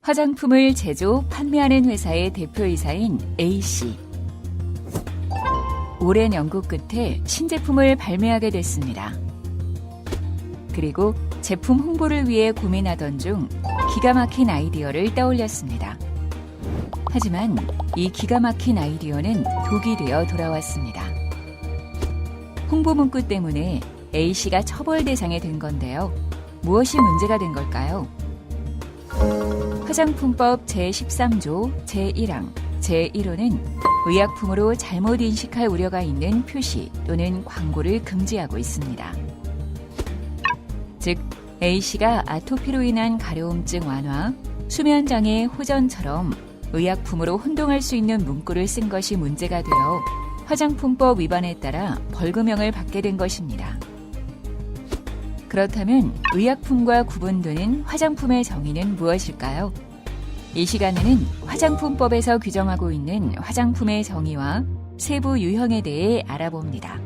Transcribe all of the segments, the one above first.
화장품을 제조, 판매하는 회사의 대표이사인 A씨. 오랜 연구 끝에 신제품을 발매하게 됐습니다. 그리고 제품 홍보를 위해 고민하던 중 기가 막힌 아이디어를 떠올렸습니다. 하지만 이 기가 막힌 아이디어는 독이 되어 돌아왔습니다. 홍보 문구 때문에 A씨가 처벌 대상이 된 건데요. 무엇이 문제가 된 걸까요? 화장품법 제13조 제1항 제1호는 의약품으로 잘못 인식할 우려가 있는 표시 또는 광고를 금지하고 있습니다. 즉, A씨가 아토피로 인한 가려움증 완화, 수면장애 호전처럼 의약품으로 혼동할 수 있는 문구를 쓴 것이 문제가 되어 화장품법 위반에 따라 벌금형을 받게 된 것입니다. 그렇다면 의약품과 구분되는 화장품의 정의는 무엇일까요? 이 시간에는 화장품법에서 규정하고 있는 화장품의 정의와 세부 유형에 대해 알아봅니다.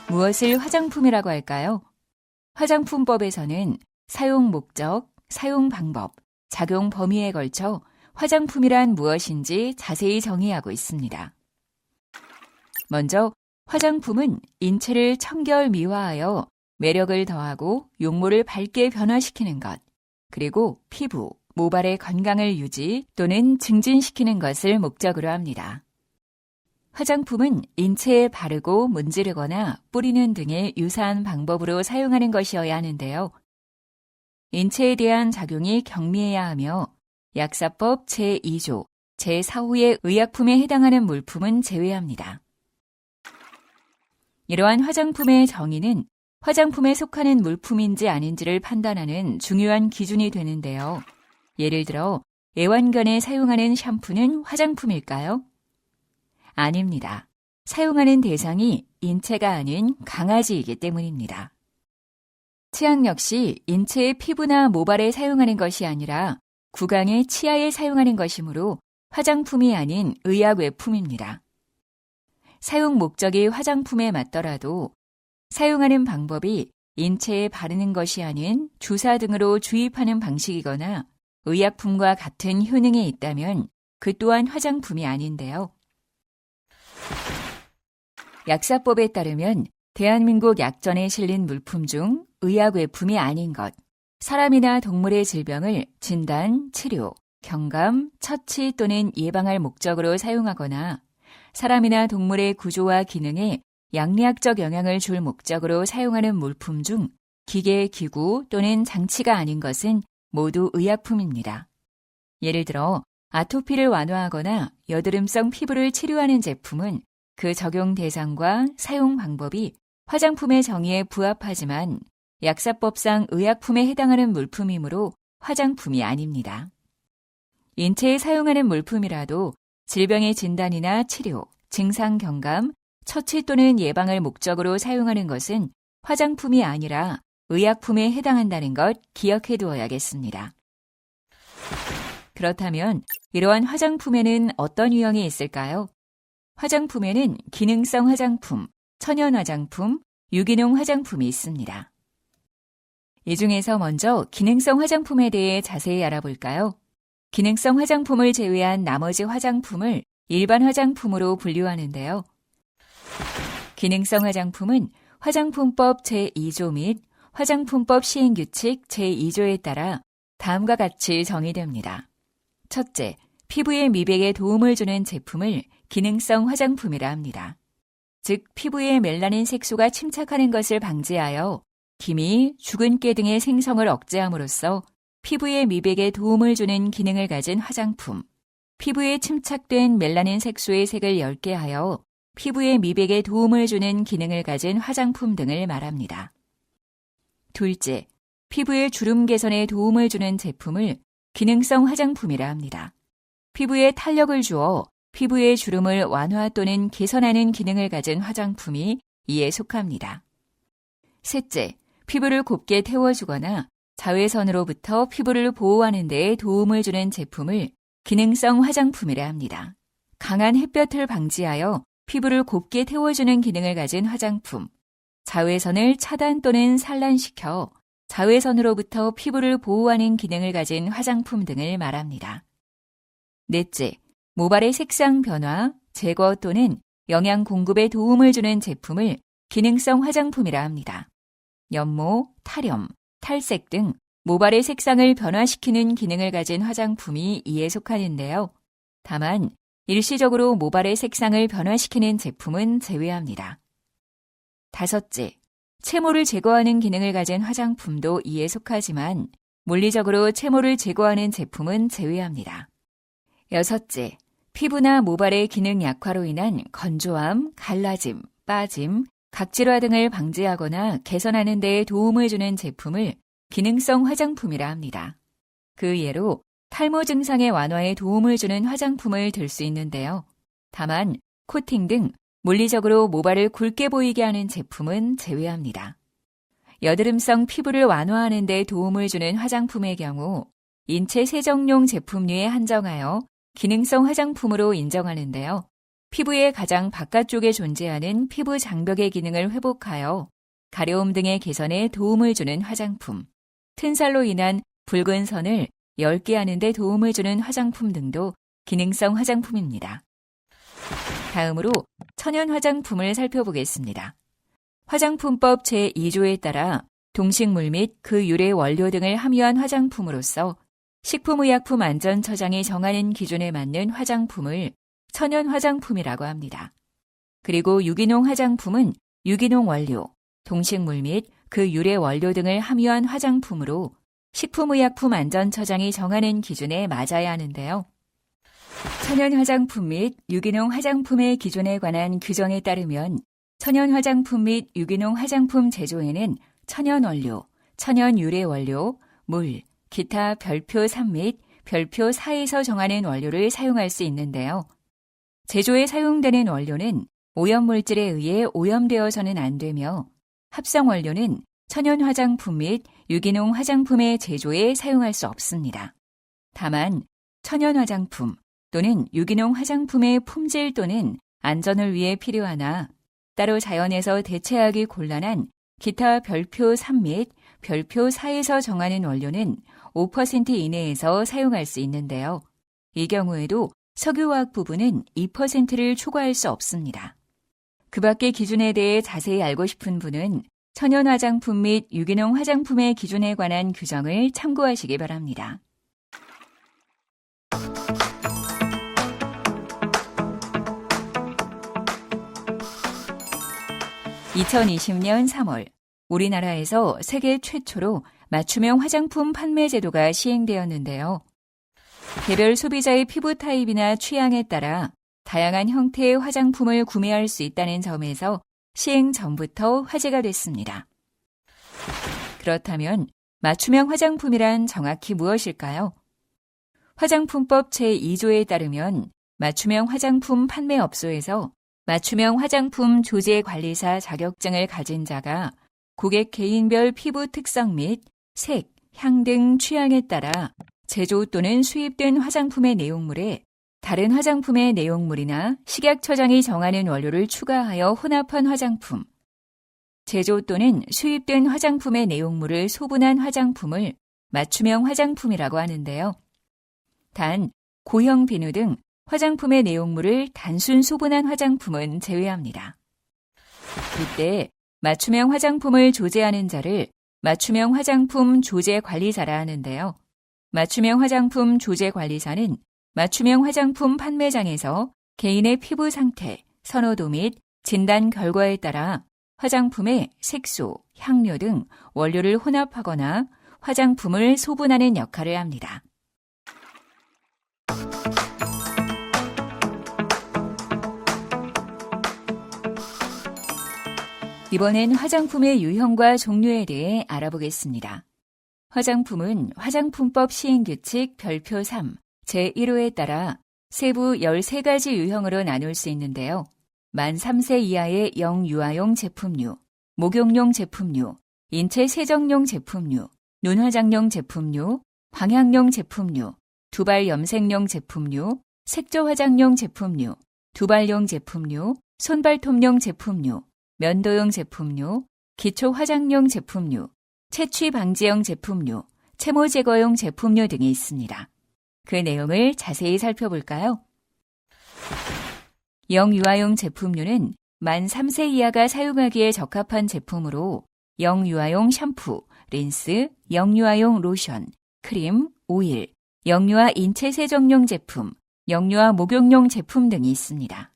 무엇을 화장품이라고 할까요? 화장품법에서는 사용 목적, 사용 방법, 작용 범위에 걸쳐 화장품이란 무엇인지 자세히 정의하고 있습니다. 먼저 화장품은 인체를 청결 미화하여 매력을 더하고 용모를 밝게 변화시키는 것, 그리고 피부, 모발의 건강을 유지 또는 증진시키는 것을 목적으로 합니다. 화장품은 인체에 바르고 문지르거나 뿌리는 등의 유사한 방법으로 사용하는 것이어야 하는데요. 인체에 대한 작용이 경미해야 하며 약사법 제2조, 제4호의 의약품에 해당하는 물품은 제외합니다. 이러한 화장품의 정의는 화장품에 속하는 물품인지 아닌지를 판단하는 중요한 기준이 되는데요. 예를 들어 애완견에 사용하는 샴푸는 화장품일까요? 아닙니다. 사용하는 대상이 인체가 아닌 강아지이기 때문입니다. 치약 역시 인체의 피부나 모발에 사용하는 것이 아니라 구강의 치아에 사용하는 것이므로 화장품이 아닌 의약외품입니다. 사용 목적이 화장품에 맞더라도 사용하는 방법이 인체에 바르는 것이 아닌 주사 등으로 주입하는 방식이거나 의약품과 같은 효능이 있다면 그 또한 화장품이 아닌데요. 약사법에 따르면 대한민국 약전에 실린 물품 중 의약외품이 아닌 것, 사람이나 동물의 질병을 진단, 치료, 경감, 처치 또는 예방할 목적으로 사용하거나 사람이나 동물의 구조와 기능에 양리학적 영향을 줄 목적으로 사용하는 물품 중 기계, 기구 또는 장치가 아닌 것은 모두 의약품입니다. 예를 들어 아토피를 완화하거나 여드름성 피부를 치료하는 제품은 그 적용 대상과 사용 방법이 화장품의 정의에 부합하지만 약사법상 의약품에 해당하는 물품이므로 화장품이 아닙니다. 인체에 사용하는 물품이라도 질병의 진단이나 치료, 증상 경감, 처치 또는 예방을 목적으로 사용하는 것은 화장품이 아니라 의약품에 해당한다는 것 기억해 두어야겠습니다. 그렇다면 이러한 화장품에는 어떤 유형이 있을까요? 화장품에는 기능성 화장품, 천연 화장품, 유기농 화장품이 있습니다. 이 중에서 먼저 기능성 화장품에 대해 자세히 알아볼까요? 기능성 화장품을 제외한 나머지 화장품을 일반 화장품으로 분류하는데요. 기능성 화장품은 화장품법 제2조 및 화장품법 시행규칙 제2조에 따라 다음과 같이 정의됩니다. 첫째, 피부의 미백에 도움을 주는 제품을 기능성 화장품이라 합니다. 즉, 피부에 멜라닌 색소가 침착하는 것을 방지하여 기미, 주근깨 등의 생성을 억제함으로써 피부의 미백에 도움을 주는 기능을 가진 화장품, 피부에 침착된 멜라닌 색소의 색을 엷게 하여 피부의 미백에 도움을 주는 기능을 가진 화장품 등을 말합니다. 둘째, 피부의 주름 개선에 도움을 주는 제품을 기능성 화장품이라 합니다. 피부에 탄력을 주어 피부의 주름을 완화 또는 개선하는 기능을 가진 화장품이 이에 속합니다. 셋째, 피부를 곱게 태워주거나 자외선으로부터 피부를 보호하는 데에 도움을 주는 제품을 기능성 화장품이라 합니다. 강한 햇볕을 방지하여 피부를 곱게 태워주는 기능을 가진 화장품, 자외선을 차단 또는 산란시켜 자외선으로부터 피부를 보호하는 기능을 가진 화장품 등을 말합니다. 넷째, 모발의 색상 변화, 제거 또는 영양 공급에 도움을 주는 제품을 기능성 화장품이라 합니다. 연모, 탈염, 탈색 등 모발의 색상을 변화시키는 기능을 가진 화장품이 이에 속하는데요. 다만 일시적으로 모발의 색상을 변화시키는 제품은 제외합니다. 다섯째, 채모를 제거하는 기능을 가진 화장품도 이에 속하지만 물리적으로 채모를 제거하는 제품은 제외합니다. 여섯째, 피부나 모발의 기능 약화로 인한 건조함, 갈라짐, 빠짐, 각질화 등을 방지하거나 개선하는 데 도움을 주는 제품을 기능성 화장품이라 합니다. 그 예로 탈모 증상의 완화에 도움을 주는 화장품을 들 수 있는데요. 다만 코팅 등 물리적으로 모발을 굵게 보이게 하는 제품은 제외합니다. 여드름성 피부를 완화하는 데 도움을 주는 화장품의 경우 인체 세정용 제품류에 한정하여 기능성 화장품으로 인정하는데요. 피부의 가장 바깥쪽에 존재하는 피부 장벽의 기능을 회복하여 가려움 등의 개선에 도움을 주는 화장품, 튼살로 인한 붉은 선을 엷게 하는 데 도움을 주는 화장품 등도 기능성 화장품입니다. 다음으로 천연 화장품을 살펴보겠습니다. 화장품법 제2조에 따라 동식물 및 그 유래 원료 등을 함유한 화장품으로서 식품의약품안전처장이 정하는 기준에 맞는 화장품을 천연 화장품이라고 합니다. 그리고 유기농 화장품은 유기농 원료, 동식물 및 그 유래 원료 등을 함유한 화장품으로 식품의약품안전처장이 정하는 기준에 맞아야 하는데요. 천연 화장품 및 유기농 화장품의 기준에 관한 규정에 따르면 천연 화장품 및 유기농 화장품 제조에는 천연 원료, 천연 유래 원료, 물, 기타 별표 3 및 별표 4에서 정하는 원료를 사용할 수 있는데요. 제조에 사용되는 원료는 오염물질에 의해 오염되어서는 안 되며 합성 원료는 천연 화장품 및 유기농 화장품의 제조에 사용할 수 없습니다. 다만 천연 화장품 또는 유기농 화장품의 품질 또는 안전을 위해 필요하나 따로 자연에서 대체하기 곤란한 기타 별표 3 및 별표 4에서 정하는 원료는 5% 이내에서 사용할 수 있는데요. 이 경우에도 석유화학 부분은 2%를 초과할 수 없습니다. 그 밖의 기준에 대해 자세히 알고 싶은 분은 천연 화장품 및 유기농 화장품의 기준에 관한 규정을 참고하시기 바랍니다. 2020년 3월 우리나라에서 세계 최초로 맞춤형 화장품 판매 제도가 시행되었는데요. 개별 소비자의 피부 타입이나 취향에 따라 다양한 형태의 화장품을 구매할 수 있다는 점에서 시행 전부터 화제가 됐습니다. 그렇다면 맞춤형 화장품이란 정확히 무엇일까요? 화장품법 제2조에 따르면 맞춤형 화장품 판매업소에서 맞춤형 화장품 조제관리사 자격증을 가진 자가 고객 개인별 피부 특성 및 색, 향 등 취향에 따라 제조 또는 수입된 화장품의 내용물에 다른 화장품의 내용물이나 식약처장이 정하는 원료를 추가하여 혼합한 화장품, 제조 또는 수입된 화장품의 내용물을 소분한 화장품을 맞춤형 화장품이라고 하는데요. 단, 고형 비누 등 화장품의 내용물을 단순 소분한 화장품은 제외합니다. 이때 맞춤형 화장품을 조제하는 자를 맞춤형 화장품 조제관리사라 하는데요. 맞춤형 화장품 조제관리사는 맞춤형 화장품 판매장에서 개인의 피부 상태, 선호도 및 진단 결과에 따라 화장품의 색소, 향료 등 원료를 혼합하거나 화장품을 소분하는 역할을 합니다. 이번엔 화장품의 유형과 종류에 대해 알아보겠습니다. 화장품은 화장품법 시행규칙 별표 3, 제1호에 따라 세부 13가지 유형으로 나눌 수 있는데요. 만 3세 이하의 영유아용 제품류, 목욕용 제품류, 인체 세정용 제품류, 눈화장용 제품류, 광양용 제품류, 두발 염색용 제품류, 색조 화장용 제품류, 두발용 제품류, 손발톱용 제품류, 면도용 제품류, 기초 화장용 제품류, 채취 방지용 제품류, 채모 제거용 제품류 등이 있습니다. 그 내용을 자세히 살펴볼까요? 영유아용 제품류는 만 3세 이하가 사용하기에 적합한 제품으로 영유아용 샴푸, 린스, 영유아용 로션, 크림, 오일, 영유아 인체 세정용 제품, 영유아 목욕용 제품 등이 있습니다.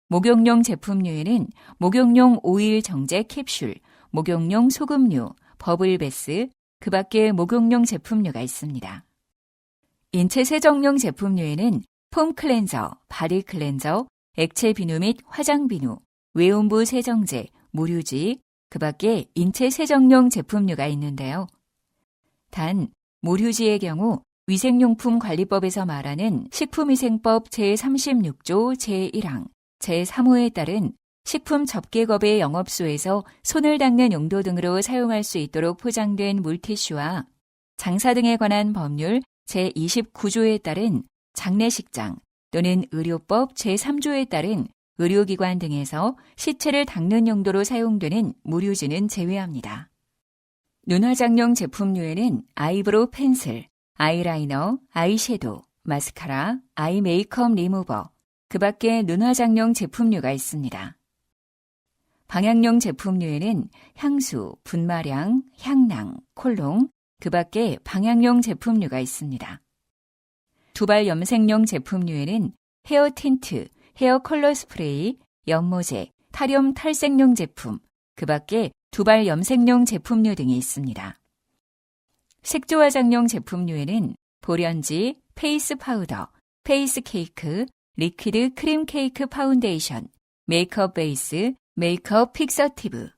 목욕용 제품류에는 목욕용 오일 정제 캡슐, 목욕용 소금류, 버블베스, 그 밖에 목욕용 제품류가 있습니다. 인체 세정용 제품류에는 폼 클렌저, 바디 클렌저, 액체 비누 및 화장 비누, 외음부 세정제, 무류지, 그 밖에 인체 세정용 제품류가 있는데요. 단, 무류지의 경우 위생용품 관리법에서 말하는 식품위생법 제36조 제1항, 제3호에 따른 식품 접객업의 영업소에서 손을 닦는 용도 등으로 사용할 수 있도록 포장된 물티슈와 장사 등에 관한 법률 제29조에 따른 장례식장 또는 의료법 제3조에 따른 의료기관 등에서 시체를 닦는 용도로 사용되는 무류지는 제외합니다. 눈화장용 제품류에는 아이브로우 펜슬, 아이라이너, 아이섀도우, 마스카라, 아이 메이크업 리무버, 그 밖에 눈화장용 제품류가 있습니다. 방향용 제품류에는 향수, 분마량, 향낭, 콜롱, 그 밖에 방향용 제품류가 있습니다. 두발 염색용 제품류에는 헤어 틴트, 헤어 컬러 스프레이, 연모제, 탈염 탈색용 제품, 그 밖에 두발 염색용 제품류 등이 있습니다. 색조 화장용 제품류에는 보련지, 페이스 파우더, 페이스 케이크, 리퀴드 크림 케이크 파운데이션, 메이크업 베이스, 메이크업 픽서티브,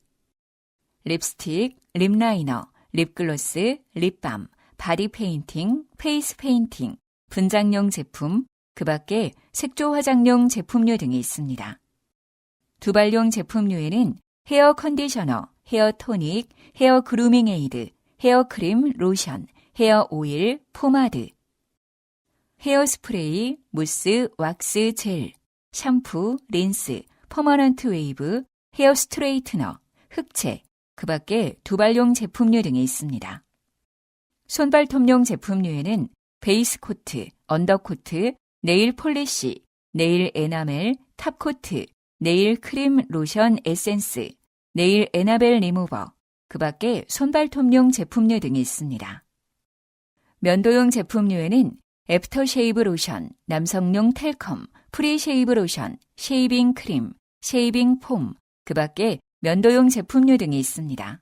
립스틱, 립라이너, 립글로스, 립밤, 바디 페인팅, 페이스 페인팅, 분장용 제품, 그 밖에 색조 화장용 제품류 등이 있습니다. 두발용 제품류에는 헤어 컨디셔너, 헤어 토닉, 헤어 그루밍 에이드, 헤어 크림, 로션, 헤어 오일, 포마드, 헤어 스프레이, 무스, 왁스, 젤, 샴푸, 린스, 퍼머넌트 웨이브, 헤어 스트레이트너, 흑채, 그 밖에 두발용 제품류 등이 있습니다. 손발톱용 제품류에는 베이스 코트, 언더코트, 네일 폴리시, 네일 에나멜, 탑코트, 네일 크림, 로션, 에센스, 네일 에나벨 리무버, 그 밖에 손발톱용 제품류 등이 있습니다. 면도용 제품류에는 애프터쉐이브 로션, 남성용 텔컴, 프리쉐이브 로션, 쉐이빙 크림, 쉐이빙 폼, 그 밖에 면도용 제품류 등이 있습니다.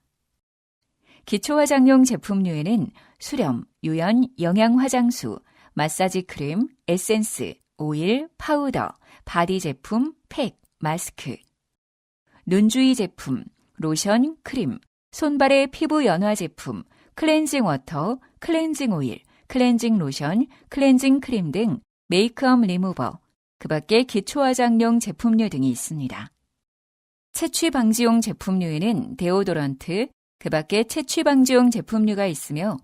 기초 화장용 제품류에는 수렴, 유연, 영양 화장수, 마사지 크림, 에센스, 오일, 파우더, 바디 제품, 팩, 마스크, 눈주위 제품, 로션, 크림, 손발의 피부 연화 제품, 클렌징 워터, 클렌징 오일, 클렌징 로션, 클렌징 크림 등 메이크업 리무버, 그 밖에 기초 화장용 제품류 등이 있습니다. 채취 방지용 제품류에는 데오도런트, 그 밖에 채취 방지용 제품류가 있으며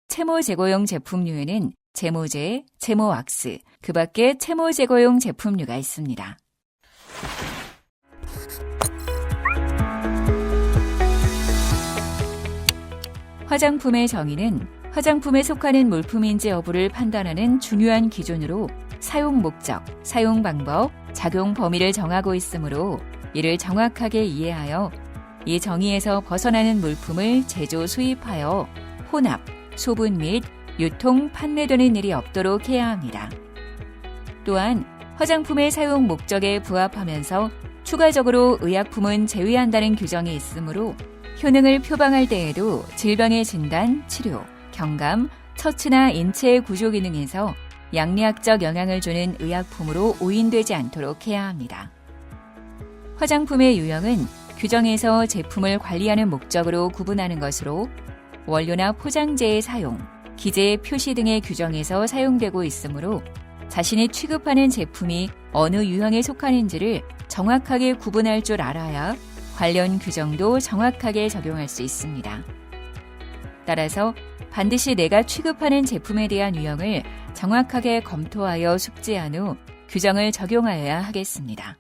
채모 제거용 제품류에는 제모제, 제모 왁스, 그 밖에 채모 제거용 제품류가 있습니다. 화장품의 정의는 화장품에 속하는 물품인지 여부를 판단하는 중요한 기준으로 사용 목적, 사용 방법, 작용 범위를 정하고 있으므로 이를 정확하게 이해하여 이 정의에서 벗어나는 물품을 제조, 수입하여 혼합, 소분 및 유통, 판매되는 일이 없도록 해야 합니다. 또한 화장품의 사용 목적에 부합하면서 추가적으로 의약품은 제외한다는 규정이 있으므로 효능을 표방할 때에도 질병의 진단, 치료, 경감, 처치나 인체의 구조 기능에서 양리학적 영향을 주는 의약품으로 오인되지 않도록 해야 합니다. 화장품의 유형은 규정에서 제품을 관리하는 목적으로 구분하는 것으로 원료나 포장재의 사용, 기재의 표시 등의 규정에서 사용되고 있으므로 자신이 취급하는 제품이 어느 유형에 속하는지를 정확하게 구분할 줄 알아야 관련 규정도 정확하게 적용할 수 있습니다. 따라서 반드시 내가 취급하는 제품에 대한 유형을 정확하게 검토하여 숙지한 후 규정을 적용하여야 하겠습니다.